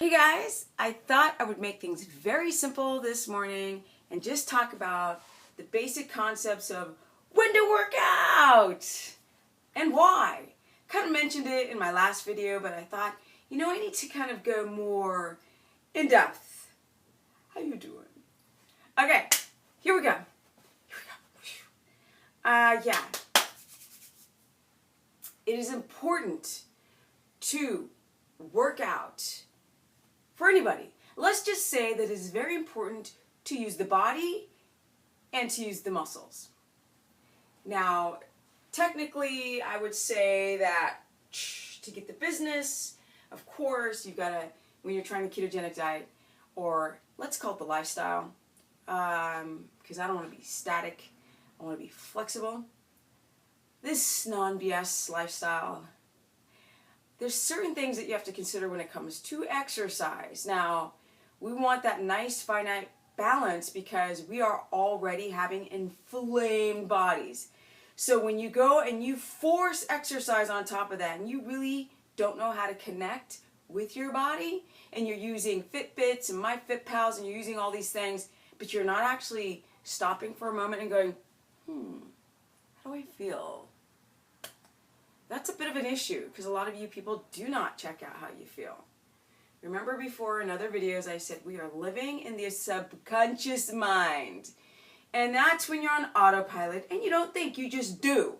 Hey guys, I thought I would make things very simple this morning and just talk about the basic concepts of when to work out and why. Kind of mentioned it in my last video, but I thought, I need to kind of go more in depth. How you doing? Okay, here we go. Yeah. It is important to work out for anybody. Let's just say that it is very important to use the body and to use the muscles. Now, technically, I would say that to get the business, of course, you've got to, when you're trying a ketogenic diet, or let's call it the lifestyle, because I don't want to be static, I want to be flexible. This non-BS lifestyle, there's certain things that you have to consider when it comes to exercise. Now, we want that nice finite balance because we are already having inflamed bodies. So when you go and you force exercise on top of that and you really don't know how to connect with your body and you're using Fitbits and MyFitPals and you're using all these things, but you're not actually stopping for a moment and going, how do I feel? That's a bit of an issue because a lot of you people do not check out how you feel. Remember before in other videos I said we are living in the subconscious mind. And that's when you're on autopilot and you don't think, you just do.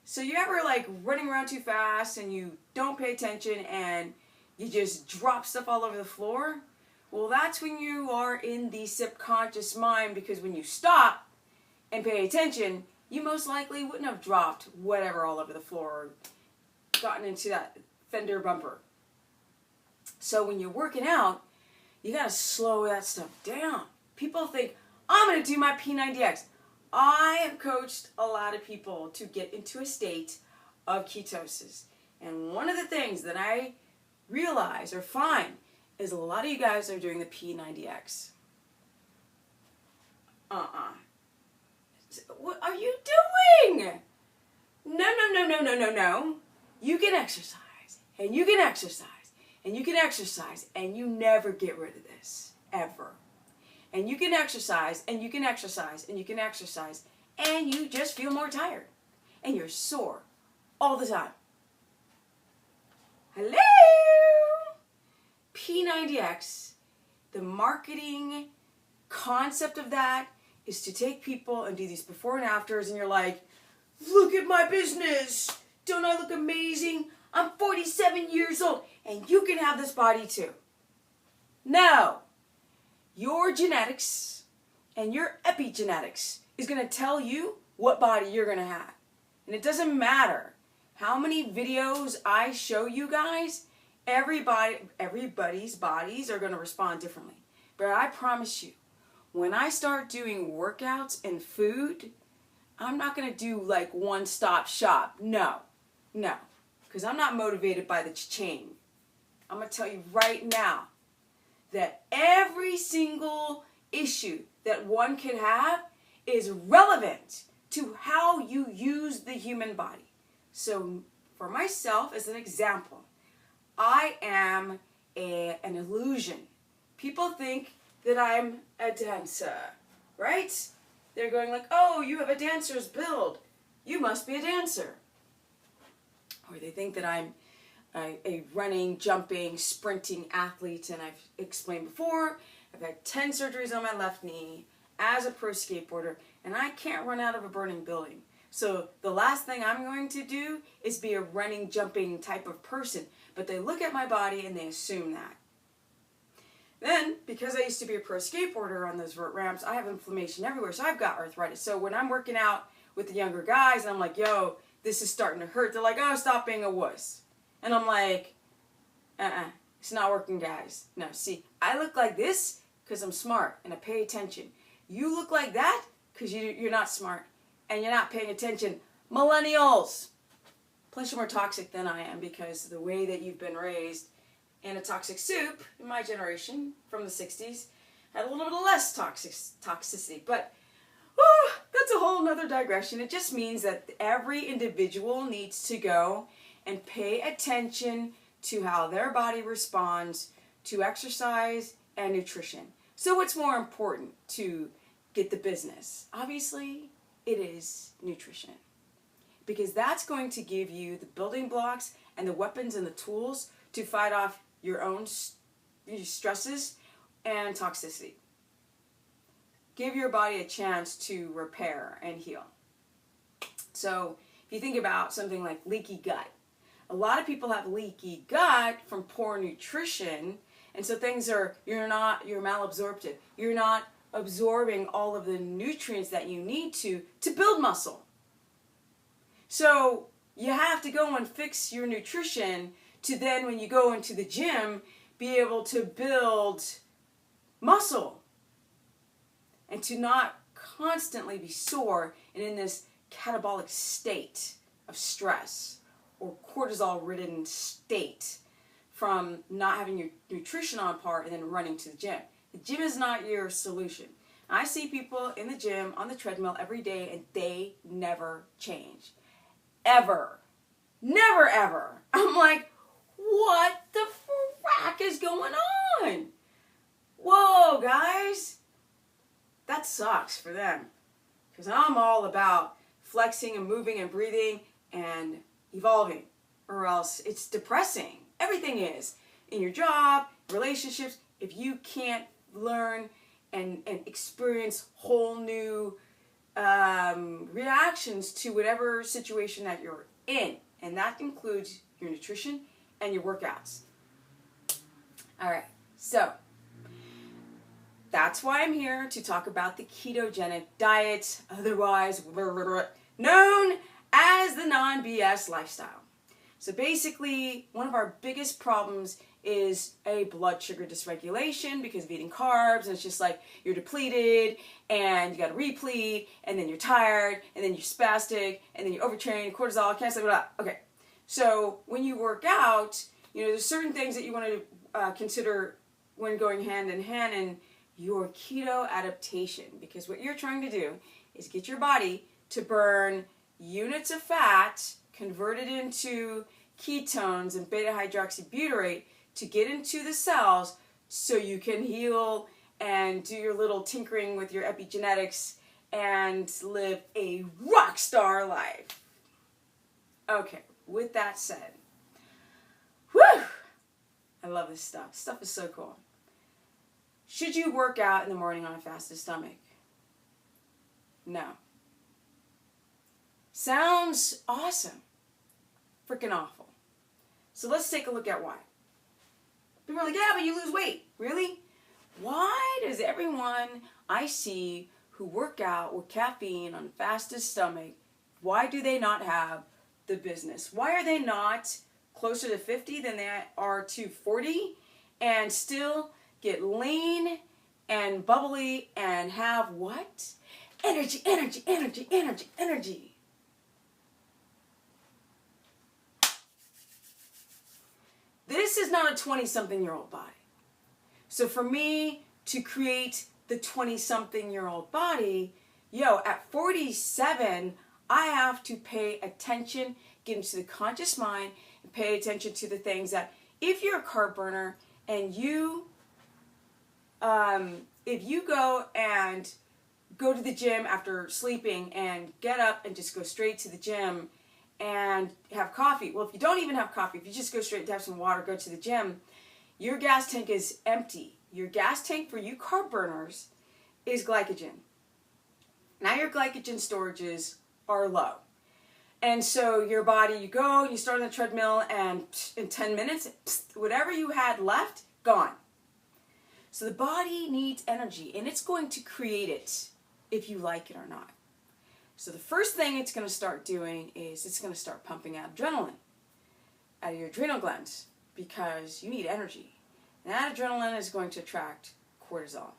So you ever like running around too fast and you don't pay attention and you just drop stuff all over the floor? Well, that's when you are in the subconscious mind, because when you stop and pay attention, you most likely wouldn't have dropped whatever all over the floor or gotten into that fender bumper. So when you're working out, you gotta slow that stuff down. People think, I'm gonna do my P90X. I have coached a lot of people to get into a state of ketosis. And one of the things that I realize or find is a lot of you guys are doing the P90X. What are you doing? No. You can exercise, and you can exercise, and you can exercise, and you never get rid of this, ever. And you can exercise, and you can exercise, and you can exercise, and you just feel more tired. And you're sore all the time. Hello? P90X, the marketing concept of that is to take people and do these before and afters, and you're like, look at my business. Don't I look amazing? I'm 47 years old, and you can have this body too. No. Your genetics and your epigenetics is going to tell you what body you're going to have. And it doesn't matter how many videos I show you guys, everybody's bodies are going to respond differently. But I promise you, when I start doing workouts and food, I'm not going to do like one-stop shop. No. Because I'm not motivated by the chain. I'm going to tell you right now that every single issue that one can have is relevant to how you use the human body. So for myself, as an example, I am an illusion. People think that I'm a dancer, right? They're going like, oh, you have a dancer's build. You must be a dancer. Or they think that I'm a running, jumping, sprinting athlete, and I've explained before, I've had 10 surgeries on my left knee as a pro skateboarder, and I can't run out of a burning building. So the last thing I'm going to do is be a running, jumping type of person. But they look at my body and they assume that. Then, because I used to be a pro skateboarder on those vert ramps, I have inflammation everywhere, so I've got arthritis. So when I'm working out with the younger guys, and I'm like, yo, this is starting to hurt, they're like, oh, stop being a wuss. And I'm like, it's not working, guys. No, see, I look like this because I'm smart and I pay attention. You look like that because you're not smart and you're not paying attention. Millennials! Plus you're more toxic than I am because the way that you've been raised in a toxic soup, in my generation, from the 60s, had a little bit less toxicity. But that's a whole nother digression. It just means that every individual needs to go and pay attention to how their body responds to exercise and nutrition. So what's more important to get the business? Obviously, it is nutrition. Because that's going to give you the building blocks and the weapons and the tools to fight off your own stresses and toxicity. Give your body a chance to repair and heal. So if you think about something like leaky gut, a lot of people have leaky gut from poor nutrition, and so you're malabsorptive. You're not absorbing all of the nutrients that you need to build muscle. So you have to go and fix your nutrition to then, when you go into the gym, be able to build muscle and to not constantly be sore and in this catabolic state of stress or cortisol-ridden state from not having your nutrition on par and then running to the gym. The gym is not your solution. I see people in the gym on the treadmill every day and they never change. Ever. Never ever. I'm like, what the frack is going on? Whoa, guys. That sucks for them. Because I'm all about flexing and moving and breathing and evolving. Or else it's depressing. Everything is. In your job, relationships, if you can't learn and experience whole new reactions to whatever situation that you're in. And that includes your nutrition and your workouts. All right, so that's why I'm here to talk about the ketogenic diet, otherwise known as the non-BS lifestyle. So basically, one of our biggest problems is a blood sugar dysregulation because of eating carbs, and it's just like you're depleted and you got to replete, and then you're tired, and then you're spastic, and then you overtrain, cortisol, cancer, blah, blah. Okay, so when you work out, there's certain things that you want to consider when going hand in hand in your keto adaptation, because what you're trying to do is get your body to burn units of fat converted into ketones and beta-hydroxybutyrate to get into the cells so you can heal and do your little tinkering with your epigenetics and live a rock star life. Okay, with that said, whew, I love this stuff. This stuff is so cool. Should you work out in the morning on a fasted stomach? No. Sounds awesome. Freaking awful. So let's take a look at why. People are like, yeah, but you lose weight. Really? Why does everyone I see who work out with caffeine on fasted stomach, why do they not have the business? Why are they not closer to 50 than they are to 40 and still get lean and bubbly and have what? Energy, energy, energy, energy, energy. This is not a 20-something-year-old body. So for me to create the 20-something-year-old body, at 47, I have to pay attention, get into the conscious mind, and pay attention to the things that, if you're a carb burner and if you go to the gym after sleeping and get up and just go straight to the gym and have coffee. Well, if you don't even have coffee, if you just go straight to have some water, go to the gym, your gas tank is empty. Your gas tank for you carb burners is glycogen. Now your glycogen storages are low. And so your body, you go, you start on the treadmill, and in 10 minutes, whatever you had left, gone. So the body needs energy, and it's going to create it if you like it or not. So the first thing it's going to start doing is it's going to start pumping out adrenaline out of your adrenal glands because you need energy. And that adrenaline is going to attract cortisol.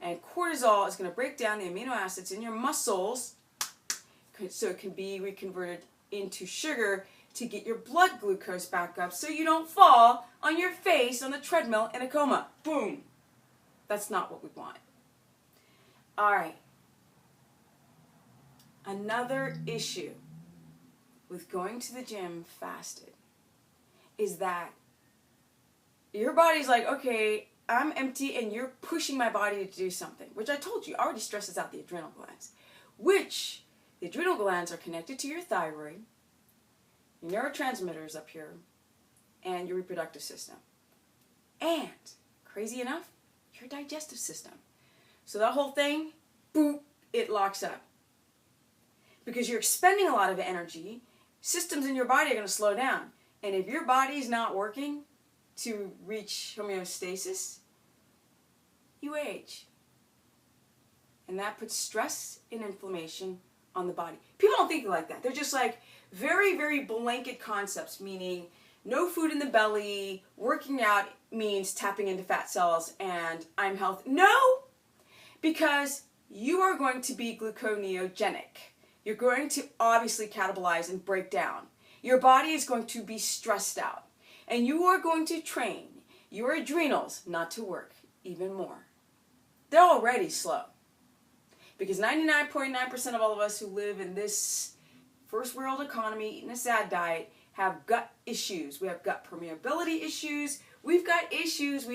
And cortisol is going to break down the amino acids in your muscles so it can be reconverted into sugar to get your blood glucose back up so you don't fall on your face on the treadmill in a coma. Boom. That's not what we want. All right. Another issue with going to the gym fasted is that your body's like, okay, I'm empty and you're pushing my body to do something, which I told you already stresses out the adrenal glands, which the adrenal glands are connected to your thyroid, your neurotransmitters up here, and your reproductive system. And, crazy enough, your digestive system. So that whole thing, boop, it locks up. Because you're expending a lot of energy, systems in your body are going to slow down. And if your body's not working to reach homeostasis, you age. And that puts stress and inflammation on the body. People don't think like that. They're just like very, very blanket concepts, meaning no food in the belly, working out means tapping into fat cells, and I'm healthy. No! Because you are going to be gluconeogenic. You're going to obviously catabolize and break down. Your body is going to be stressed out. And you are going to train your adrenals not to work even more. They're already slow. Because 99.9% of all of us who live in this first world economy, eating a sad diet, have gut issues. We have gut permeability issues. We've got issues.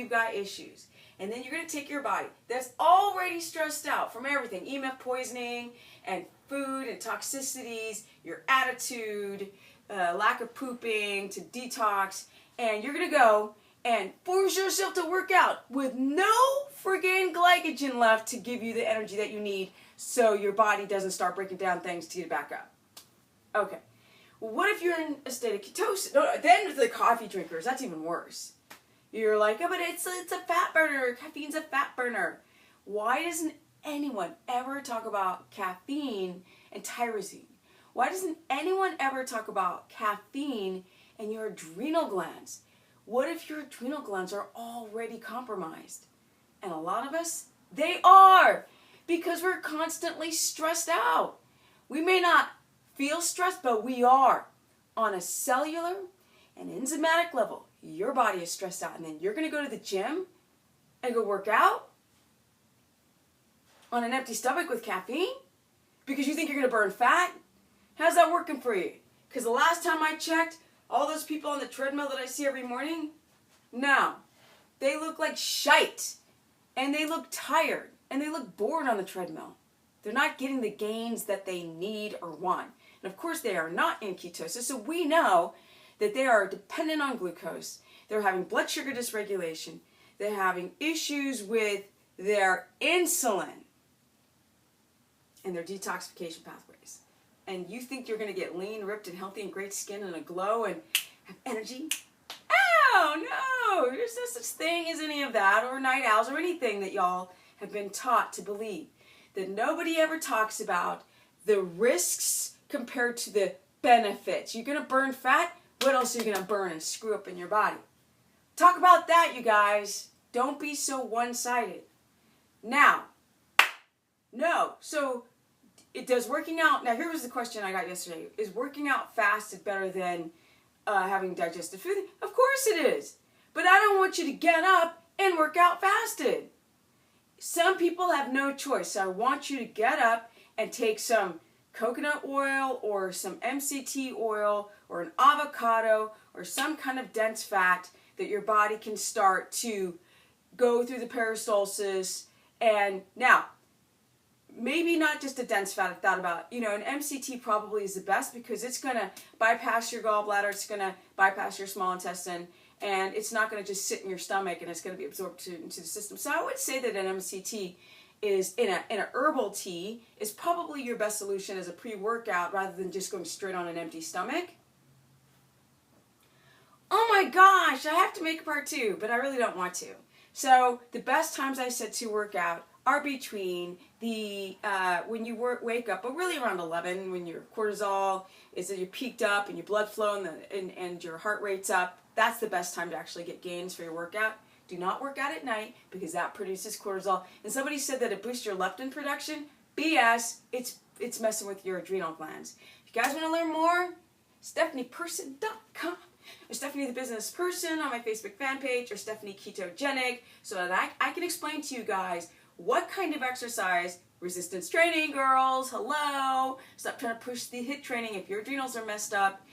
And then you're going to take your body that's already stressed out from everything, EMF poisoning and food and toxicities, your attitude, lack of pooping, to detox, and you're going to go and force yourself to work out with no friggin' glycogen left to give you the energy that you need so your body doesn't start breaking down things to get it back up. Okay. Well, what if you're in a state of ketosis? No, then the coffee drinkers, that's even worse. You're like, oh, but it's a fat burner. Caffeine's a fat burner. Why doesn't anyone ever talk about caffeine and tyrosine? Why doesn't anyone ever talk about caffeine and your adrenal glands? What if your adrenal glands are already compromised? And a lot of us, they are, because we're constantly stressed out. We may not feel stressed, but we are. On a cellular and enzymatic level, your body is stressed out. And then you're going to go to the gym and go work out on an empty stomach with caffeine because you think you're going to burn fat? How's that working for you? Because the last time I checked, all those people on the treadmill that I see every morning, no. They look like shite. And they look tired. And they look bored on the treadmill. They're not getting the gains that they need or want. And of course they are not in ketosis, so we know that they are dependent on glucose. They're having blood sugar dysregulation. They're having issues with their insulin and their detoxification pathways. And you think you're going to get lean, ripped, and healthy, and great skin, and a glow, and have energy? Oh, no! There's no such thing as any of that, or night owls, or anything that y'all have been taught to believe. That nobody ever talks about the risks compared to the benefits. You're going to burn fat? What else are you going to burn and screw up in your body? Talk about that, you guys. Don't be so one-sided. Now, no, so does working out, now here was the question I got yesterday. Is working out fasted better than having digested food? Of course it is. But I don't want you to get up and work out fasted. Some people have no choice. So I want you to get up and take some coconut oil or some MCT oil or an avocado or some kind of dense fat that your body can start to go through the peristalsis. And now, maybe not just a dense fat, I thought about, an MCT probably is the best because it's going to bypass your gallbladder, it's going to bypass your small intestine, and it's not going to just sit in your stomach and it's going to be absorbed into the system. So I would say that an MCT is in a herbal tea is probably your best solution as a pre-workout rather than just going straight on an empty stomach. Oh my gosh, I have to make a part 2, but I really don't want to. So the best times I said to work out are between the when you wake up, but really around 11 when your cortisol is that you're peaked up and your blood flow and your heart rate's up. That's the best time to actually get gains for your workout. Do not work out at night because that produces cortisol. And somebody said that it boosts your leptin production. BS. It's messing with your adrenal glands. If you guys want to learn more, StephaniePerson.com. Or Stephanie the Business Person on my Facebook fan page, or Stephanie Ketogenic, so that I can explain to you guys what kind of exercise, resistance training, girls, hello, stop trying to push the HIIT training if your adrenals are messed up,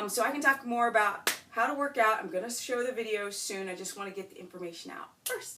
so I can talk more about how to work out. I'm going to show the video soon. I just want to get the information out first.